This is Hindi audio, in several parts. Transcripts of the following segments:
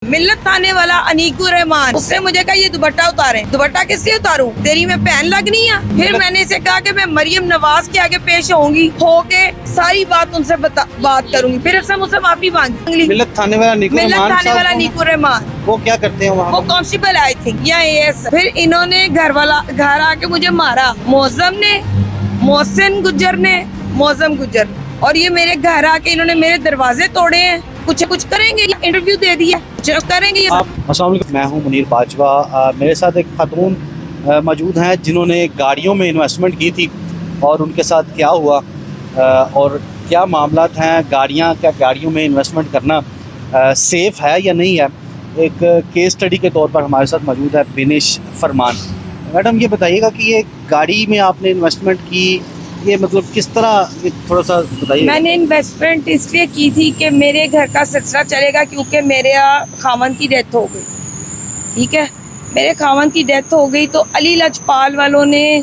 मिल्लत थाने वाला अनीकुर रहमान, उसने मुझे कहा ये दुपट्टा उतारे। दुपट्टा किस लिए उतारूं, तेरी में पहन लगनी है। फिर मैंने इसे कहा कि मैं मरियम नवाज के आगे पेश होंगी, होके सारी बात उनसे बात करूंगी। फिर उसने मुझसे माफी मांगी। मिल्लत थाने वाला अनीकुर रहमान वो क्या करते हैं वहाँ? वो कांस्टेबल आई थिंक या AS। फिर इन्होंने घर आके मुझे मारा। मोहसिन गुज्जर और ये मेरे घर आके इन्होंने मेरे दरवाजे तोड़े हैं। कुछ करेंगे, इंटरव्यू दे दिया, कुछ करेंगे। अस्सलाम वालेकुम, मैं हूं मुनीर बाजवा। मेरे साथ एक खातून मौजूद हैं जिन्होंने गाड़ियों में इन्वेस्टमेंट की थी और उनके साथ क्या हुआ और क्या मामलात हैं। गाड़ियों में इन्वेस्टमेंट करना सेफ़ है या नहीं है, एक केस स्टडी के तौर पर हमारे साथ मौजूद है बिनिश फरमान। मैडम ये बताइएगा कि ये गाड़ी में आपने इन्वेस्टमेंट की, ये मतलब किस तरह, ये थोड़ा सा बताइए। मैंने इन्वेस्टमेंट इसलिए की थी कि मेरे घर का सिलसिला चलेगा, क्योंकि मेरे खामन की डेथ हो गई। ठीक है, मेरे खामन की डेथ हो गई तो अली लजपाल वालों ने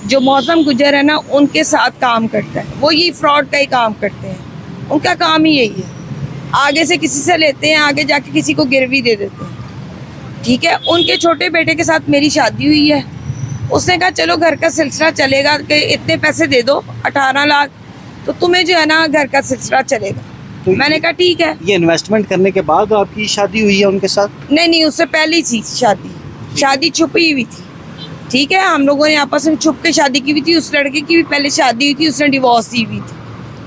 जो मौसम गुजर है ना, उनके साथ काम करता है। वो ये फ्रॉड का ही काम करते हैं, उनका काम ही यही है। आगे से किसी से लेते हैं, आगे जाके किसी को गिरवी दे देते हैं। ठीक है, उनके छोटे बेटे के साथ मेरी शादी हुई है। उसने कहा चलो घर का सिलसिला चलेगा कि इतने पैसे दे दो 18 लाख, तो तुम्हें जो है ना घर का सिलसिला चलेगा। तो मैंने कहा ठीक है। ये इन्वेस्टमेंट करने के बाद आपकी शादी हुई है उनके साथ? नहीं, उससे पहले थी शादी छुपी हुई थी। ठीक है, हम लोगों ने आपस में छुप के शादी की हुई थी। उस लड़के की भी पहले शादी हुई थी, उसने डिवोर्स दी हुई थी।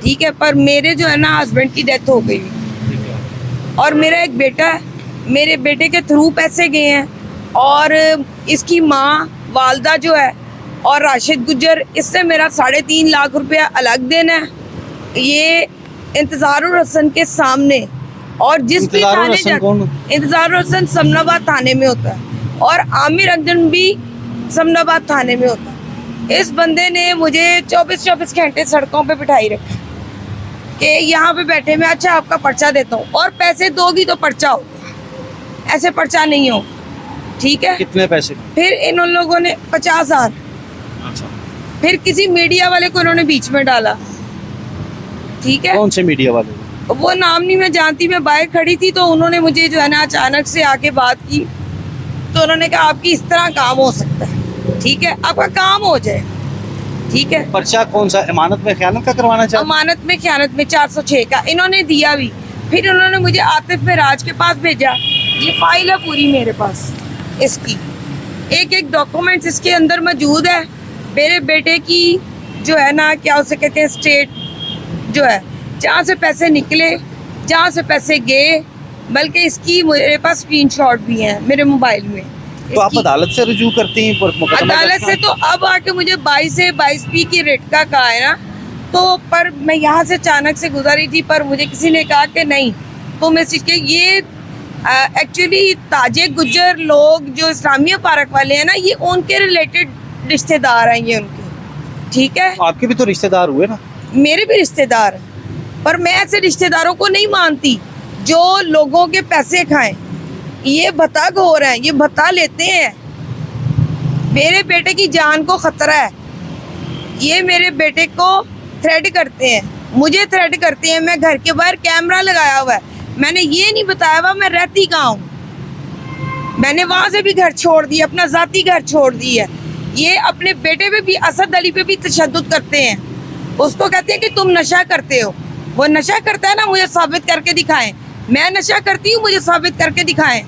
ठीक है, पर मेरे जो है ना हस्बैंड की डेथ हो गई और मेरा एक बेटा है। मेरे बेटे के थ्रू पैसे गए हैं और इसकी माँ वालदा जो है और राशिद गुज्जर, इससे मेरा 3.5 लाख रुपया अलग देना है। ये इंतज़ारुल हसन के सामने, और जिस भी थाने इंतज़ारुल हसन समनाबाद थाने में होता है और आमिर अंजन भी समनाबाद थाने में होता है। इस बंदे ने मुझे 24 घंटे सड़कों पे बिठाई रखा कि यहाँ पे बैठे मैं अच्छा आपका पर्चा देता हूँ और पैसे दोगी तो पर्चा होगा, ऐसे पर्चा नहीं हो। ठीक है, कितने पैसे? फिर इन लोगों ने 50,000। अच्छा। फिर किसी मीडिया वाले को उन्होंने बीच में डाला। ठीक है, कौन से मीडिया वाले? वो नाम नहीं मैं जानती, मैं बाहर खड़ी थी तो उन्होंने मुझे जो है ना अचानक से आके बात की। तो उन्होंने कहा आपकी इस तरह काम हो सकता है, ठीक है, आपका काम हो जाए। ठीक है, पर्चा कौन सा, अमानत में ख़यानत का करवाना चाहते? अमानत में ख़यानत में 406 का इन्होंने दिया भी। फिर उन्होंने मुझे आतिफ मिराज के पास भेजा। ये फाइल है पूरी मेरे पास, इसकी एक डॉक्यूमेंट्स इसके अंदर मौजूद है। मेरे बेटे की जो है ना क्या उसे कहते हैं स्टेट जो है, जहाँ से पैसे निकले, जहाँ से पैसे गए, बल्कि इसकी मेरे पास स्क्रीनशॉट भी हैं मेरे मोबाइल में। तो आप अदालत से रुजू करती हैं? अदालत से तो अब आके मुझे 22 से 22B की रेट का कहा है ना, तो पर मैं यहाँ से अचानक से गुजरी थी, पर मुझे किसी ने कहा कि नहीं तुम इस चीज़ के ये एक्चुअली ताजे गुज्जर लोग जो इस्लामिया पार्क वाले हैं ना, ये उनके रिलेटेड रिश्तेदार हैं ये उनके। ठीक है, आपके भी तो रिश्तेदार हुए ना? मेरे भी रिश्तेदार हैं, पर मैं ऐसे रिश्तेदारों को नहीं मानती जो लोगों के पैसे खाएं। ये भत्ता हो रहे हैं, ये भत्ता लेते हैं। मेरे बेटे की जान को खतरा है। ये मेरे बेटे को थ्रेट करते हैं, मुझे थ्रेट करते हैं। मैं घर के बाहर कैमरा लगाया हुआ है, मैंने ये नहीं बताया हुआ मैं रहती कहाँ हूँ। मैंने वहाँ से भी घर छोड़ दिया, अपना ज़ाती घर छोड़ दिया। ये अपने बेटे पे भी, असद अली पे भी तशद्दुद करते हैं। उसको कहते हैं कि तुम नशा करते हो। वो नशा करता है ना, मुझे साबित करके दिखाएं। मैं नशा करती हूँ, मुझे साबित करके दिखाएं।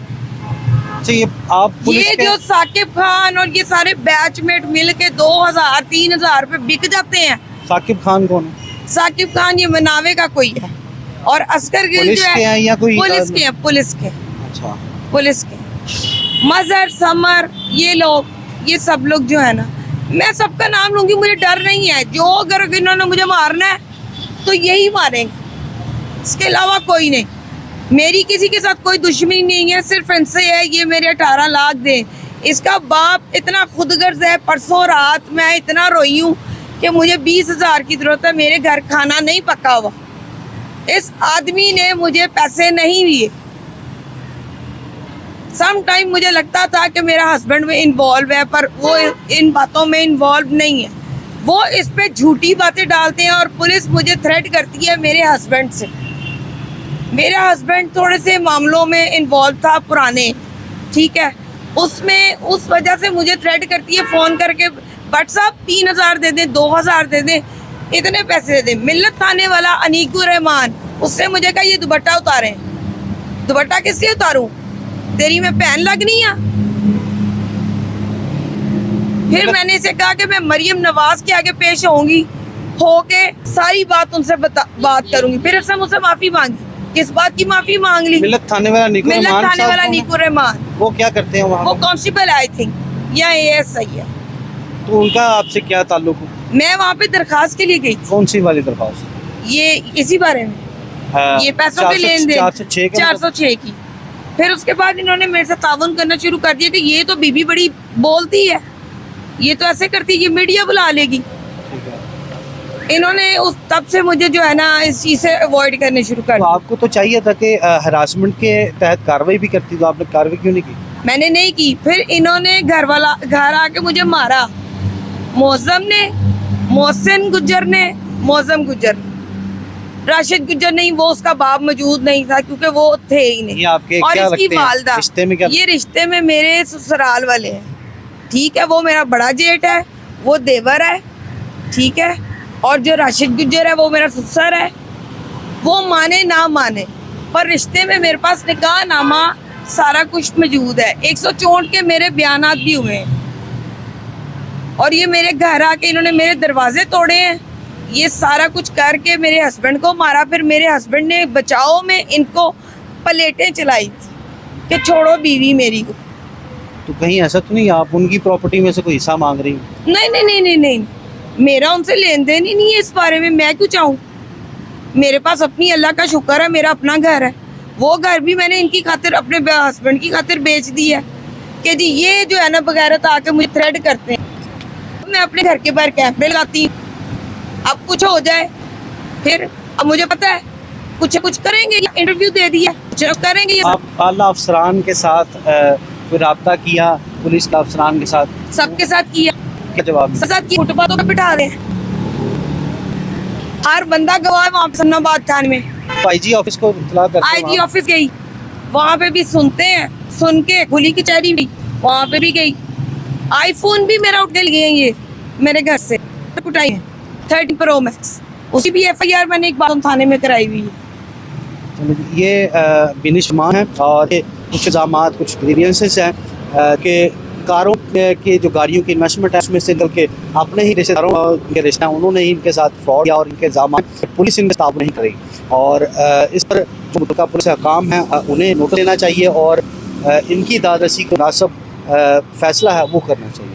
ये जो साकिब खान और ये सारे बैचमेट मिल के 2,000-3,000 रुपये बिक जाते हैं। साकिब खान कौन है? साकिब खान ये मनावे का कोई है और असगर गिल जो है या कोई पुलिस के हैं। अच्छा, पुलिस के मजहर समर, ये लोग, ये सब लोग जो है ना, मैं सबका नाम लूंगी, मुझे डर नहीं है। जो अगर इन्होंने मुझे मारना है तो यही मारेंगे, इसके अलावा कोई नहीं। मेरी किसी के साथ कोई दुश्मनी नहीं है, सिर्फ इनसे है। ये मेरे 18 लाख दें। इसका बाप इतना खुदगर्ज है। परसों रात मैं इतना रोई हूँ कि मुझे 20,000 की जरूरत है, मेरे घर खाना नहीं पका हुआ। इस आदमी ने मुझे पैसे नहीं दिए। सम टाइम मुझे लगता था कि मेरा हस्बैंड में इन्वॉल्व है, पर वो इन बातों में इन्वॉल्व नहीं है। वो इस पे झूठी बातें डालते हैं और पुलिस मुझे थ्रेट करती है मेरे हस्बैंड से। मेरा हस्बैंड थोड़े से मामलों में इन्वॉल्व था पुराने, ठीक है, उसमें उस वजह से मुझे थ्रेट करती है फ़ोन करके, बट साहब 3,000 दे दें, 2,000 दे दें, इतने पैसे दे दें। मिल्लत थाने वाला अनीकुर रहमान, उसने मुझे कहा ये दुपट्टा उतारें। दुपट्टा किस लिए उतारूं? तेरी मैं पहन लगनी है। फिर मैंने इसे कहा कि मैं मरियम नवाज के आगे पेश होंगी, होके सारी बात उनसे बात करूंगी। फिर उसने मुझसे माफी मांगी। किस बात की माफी मांग ली? मिल्लत थाने वाला नीकुर मिल्लत रहमान थाने साहब वाला कौन है? नीकुर रहमान, वो क्या करते हैं वहाँ वो पे? कांस्टेबल आई थिंक या ASI है। तो उनका आपसे क्या ताल्लुक है? मैं वहाँ पे दरखास्त के लिए गई थी, कौन सी वाली दरख्वास्त? ये इसी बारे में, ये पैसों के लेन देन 406 के 406 की। फिर उसके बाद इन्होंने मेरे से ताउन करना शुरू कर दिया कि ये तो बीबी बड़ी बोलती है, ये तो ऐसे करती है, ये मीडिया बुला लेगी। ठीक है। इन्होंने उस तब से मुझे जो है ना इस चीज़ से अवॉइड करने शुरू कर तो दिया। आपको तो चाहिए था कि हरासमेंट के तहत कार्रवाई भी करती, तो आपने कार्रवाई क्यों नहीं की? मैंने नहीं की। फिर इन्होंने घर आके मुझे मारा। मौसम ने, मोहसिन गुज्जर ने, मौसम गुज्जर, राशिद गुज्जर नहीं, वो उसका बाप मौजूद नहीं था क्योंकि वो थे ही नहीं। ये आपके और क्या इसकी लगते हैं? वालदा, रिश्ते में क्या? ये रिश्ते में मेरे ससुराल वाले हैं, ठीक है। वो मेरा बड़ा जेठ है, वो देवर है, ठीक है। और जो राशिद गुज्जर है वो मेरा ससुर है। वो माने ना माने, पर रिश्ते में मेरे पास निकाह नामा सारा कुछ मौजूद है। 164 के मेरे बयानात भी हुए हैं। और ये मेरे घर आके इन्होंने मेरे दरवाजे तोड़े हैं, ये सारा कुछ करके मेरे हस्बैंड को मारा। फिर मेरे हस्बैंड ने बचाव में इनको प्लेटें चलाई थी कि छोड़ो बीवी मेरी को। तो कहीं ऐसा तो नहीं आप उनकी प्रॉपर्टी में से कोई हिस्सा मांग रही हैं? नहीं नहीं नहीं नहीं नहीं, मेरा उनसे लेन देन ही नहीं है इस बारे में। मैं क्यों चाहूँ? मेरे पास अपनी अल्लाह का शुक्र है, मेरा अपना घर है। वो घर भी मैंने इनकी खातिर, अपने हस्बैंड की खातिर बेच दी है कि जी ये जो है ना बगैरत आके मुझे थ्रेड करते हैं। मैं अपने घर के बाहर कैमरे लगाती हूँ, अब कुछ हो जाए फिर, अब मुझे पता है कुछ कुछ करेंगे, इंटरव्यू दे दिया, कुछ करेंगे। आप आला अफसरान के साथ कोई रब्ता किया, पुलिस के अफसरान के साथ? सबके साथ किया। क्या जवाब मिला? साथ की फुटपाथों पे बिठा रहे हैं, हर बंदा गवाह है वहाँ पे सन्नाबाद थाने में। IG ऑफिस को इत्तला करते हैं IG ऑफिस गई, वहाँ पे भी सुनते हैं, सुन के खुली कचहरी भी वहाँ पे भी गई। आईफोन भी मेरा उठ गए ये मेरे घर से कुटाई है, 30 Pro Max, उसी भी FIR मैंने एक बार थाने में कराई हुई है। चलो, ये बिनिशमान है और ये कुछ इल्ज़ामात, कुछ ग्रीवियंसेस हैं कि कारों के जो गाड़ियों की इन्वेस्टमेंट है उसमें से निकल के अपने ही रिश्तेदारों के रिश्ता उन्होंने ही इनके साथ फ्रॉड किया और इनके इल्ज़ाम पुलिस इनके ताब नहीं करी। और इस पर जो मुतल्लिका पुलिस का काम है उन्हें नोटिस लेना चाहिए और इनकी दादरसी को मुनासिब फैसला है वो करना चाहिए।